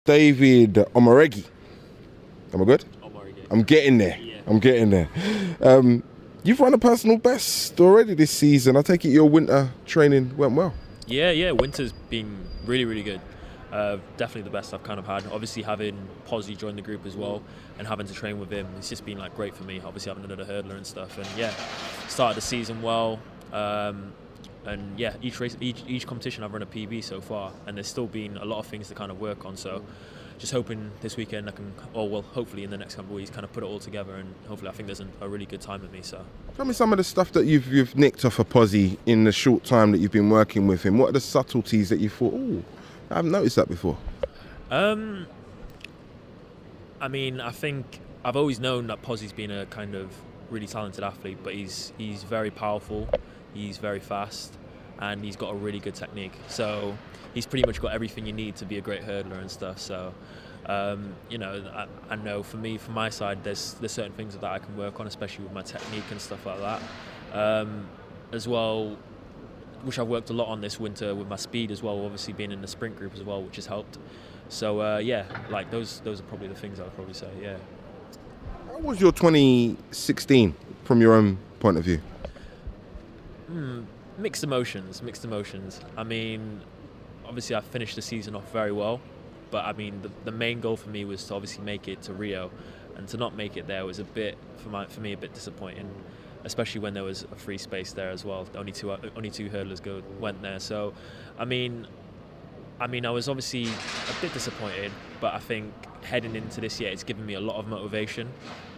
David Omoregie. Am I good? Omoregie. I'm getting there. Yeah. I'm getting there. You've run a personal best already this season. I take it your winter training went well. Yeah. Winter's been really, really good. Definitely the best I've kind of had. Obviously, having Posy join the group as well and having to train with him, it's just been like great for me. Obviously, having another hurdler and stuff. And yeah, started the season well. And yeah, each competition I've run a PB so far, and there's still been a lot of things to kind of work on. So, just hoping this weekend I can, hopefully in the next couple of weeks, kind of put it all together, and hopefully I think there's a really good time with me. So, Tell me some of the stuff that you've nicked off of Posy in the short time that you've been working with him. What are the subtleties that you thought, oh, I haven't noticed that before? I mean, I think I've always known that Posy's been a kind of really talented athlete, but he's very powerful, he's very fast, and he's got a really good technique. So he's pretty much got everything you need to be a great hurdler and stuff. So, I know for me, from my side, there's certain things that I can work on, especially with my technique and stuff like that. As well, which I've worked a lot on this winter with my speed as well, obviously being in the sprint group as well, which has helped. So like those are probably the things I would probably say. Yeah. How was your 2016 from your own point of view? Mixed emotions. I mean, obviously I finished the season off very well, but I mean the main goal for me was to obviously make it to Rio, and to not make it there was a bit for me a bit disappointing, especially when there was a free space there as well. Only two hurdlers went there. So, I mean, I was obviously a bit disappointed, but I think heading into this year, it's given me a lot of motivation,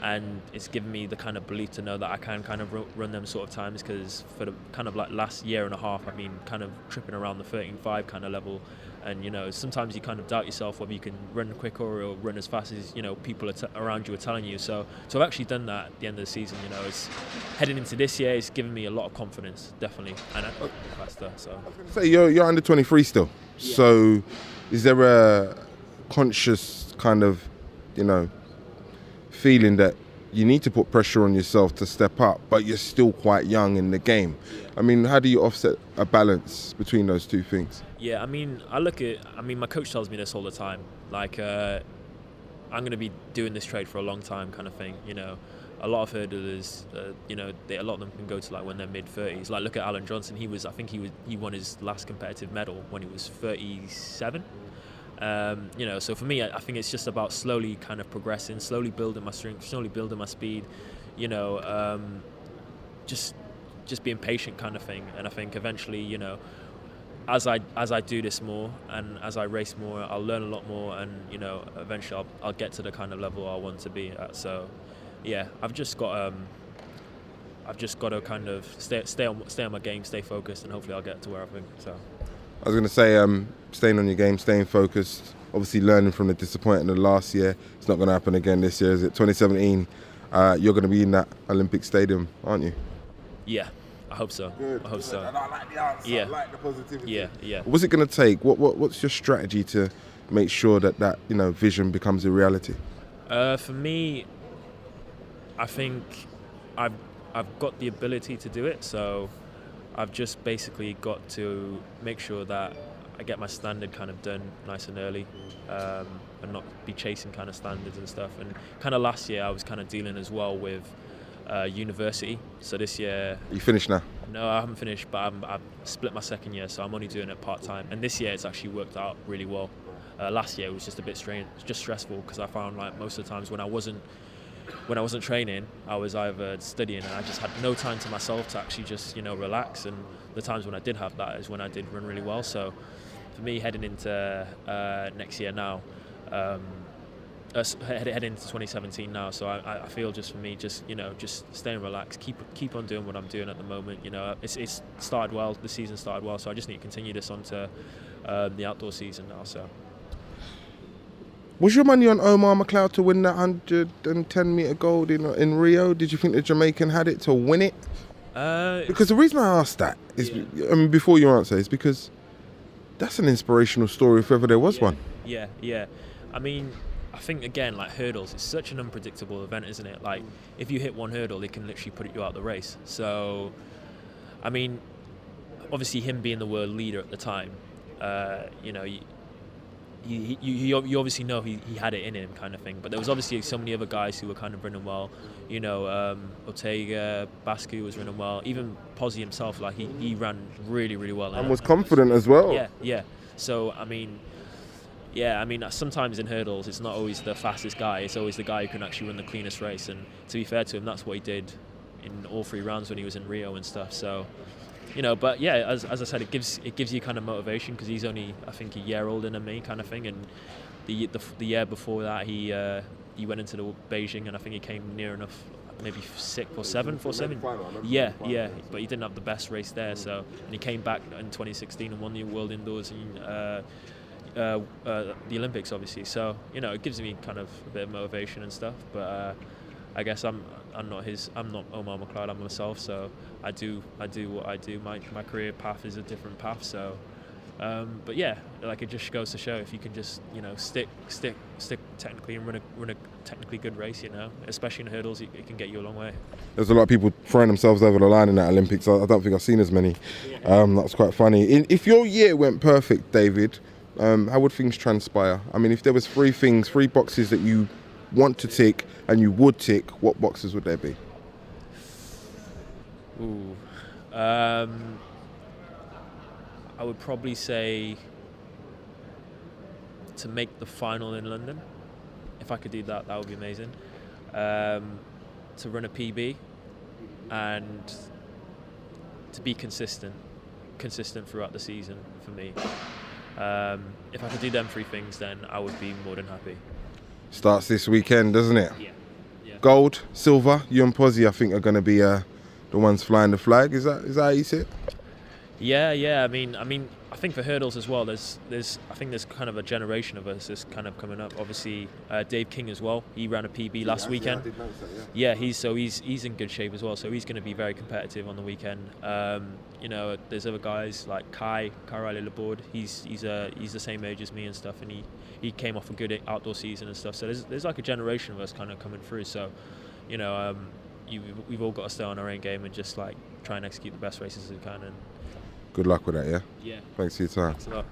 and it's given me the kind of belief to know that I can kind of run them sort of times, because for the kind of like last year and a half, I've been kind of tripping around the 13.5 kind of level. And, sometimes you kind of doubt yourself whether you can run quicker or run as fast as, people around you are telling you. So I've actually done that at the end of the season. It's heading into this year, it's given me a lot of confidence, definitely. And I'm faster, so. So you're under 23 still. Yeah. So is there a conscious kind of, feeling that you need to put pressure on yourself to step up, but you're still quite young in the game? I mean, how do you offset a balance between those two things? Yeah, I mean, my coach tells me this all the time. Like, I'm going to be doing this trade for a long time kind of thing, A lot of hurdlers, a lot of them can go to like when they're mid-30s. Like, look at Alan Johnson. He won his last competitive medal when he was 37. So for me, I think it's just about slowly kind of progressing, slowly building my strength, slowly building my speed, just being patient kind of thing. And I think eventually, as I do this more and as I race more, I'll learn a lot more, and eventually I'll get to the kind of level I want to be at. So yeah, I've just got to kind of stay on my game, stay focused, and hopefully I'll get to where I've been. So I was going to say, staying on your game, staying focused, obviously learning from the disappointment of last year. It's not going to happen again this year, is it? 2017, you're going to be in that Olympic stadium, aren't you? Yeah, I hope so. Good, I hope so. And I like the answer. Yeah. I like the positivity. Yeah. What's it going to take? What's your strategy to make sure that vision becomes a reality? For me, I think I've got the ability to do it. So I've just basically got to make sure that I get my standard kind of done nice and early, and not be chasing kind of standards and stuff. And kind of last year I was kind of dealing as well with university. So this year... You finished now? No, I haven't finished, but I've split my second year, so I'm only doing it part-time. And this year it's actually worked out really well. Last year it was just a bit strange, just stressful, because I found like most of the times when I wasn't training, I was either studying, and I just had no time to myself to actually just relax. And the times when I did have that is when I did run really well. So for me, heading into next year now, heading into 2017 now, so I feel just for me, just staying relaxed, keep on doing what I'm doing at the moment. It's started well, the season started well, so I just need to continue this onto the outdoor season now. So. Was your money on Omar McLeod to win that 110 metre gold in Rio? Did you think the Jamaican had it to win it? Because the reason I asked that is, before you answer, is because that's an inspirational story if ever there was one. Yeah. I mean, I think, again, like hurdles, it's such an unpredictable event, isn't it? Like, if you hit one hurdle, it can literally put you out of the race. So, I mean, obviously him being the world leader at the time, you obviously know he had it in him, kind of thing. But there was obviously so many other guys who were kind of running well. You know, Ortega, Bascu was running well. Even Pozzi himself, like he ran really, really well. And was confident as well. Yeah. So I mean, sometimes in hurdles, it's not always the fastest guy. It's always the guy who can actually run the cleanest race. And to be fair to him, that's what he did in all 3 rounds when he was in Rio and stuff. So, you know, but yeah, as I said, it gives you kind of motivation, because he's only, I think, a year older than me, kind of thing. And the year before that, he went into the Beijing, and I think he came near enough, maybe 6th or 7th or 7th. Yeah, but he didn't have the best race there. So, and he came back in 2016 and won the World Indoors and the Olympics, obviously. So, you know, it gives me kind of a bit of motivation and stuff. But I guess I'm not Omar McLeod, I'm myself. So I do what I do. My career path is a different path. So, but yeah, like, it just goes to show, if you can just, you know, stick technically and run a technically good race, you know, especially in hurdles, it can get you a long way. There's a lot of people throwing themselves over the line in that Olympics. I don't think I've seen as many. That's quite funny. If your year went perfect, David, how would things transpire? I mean, if there was 3 boxes that you want to tick and you would tick, what boxes would there be? I would probably say to make the final in London. If I could do that, that would be amazing. To run a PB and to be consistent throughout the season for me. If I could do them 3 things, then I would be more than happy. Starts this weekend, doesn't it? Yeah. Gold, silver. You and Pozzi, I think, are going to be the ones flying the flag. Is that how you see it? Yeah. I mean, I think for hurdles as well, there's kind of a generation of us that's kind of coming up. Obviously, Dave King as well. He ran a PB last weekend. I did notice that, yeah. He's in good shape as well. So he's going to be very competitive on the weekend. You know, there's other guys like Kai Riley Laborde. He's the same age as me and stuff, and he came off a good outdoor season and stuff. So there's like a generation of us kind of coming through. So, you know, we've all got to stay on our own game and just like try and execute the best races we can. And good luck with that, yeah? Yeah. Thanks for your time. Thanks a lot.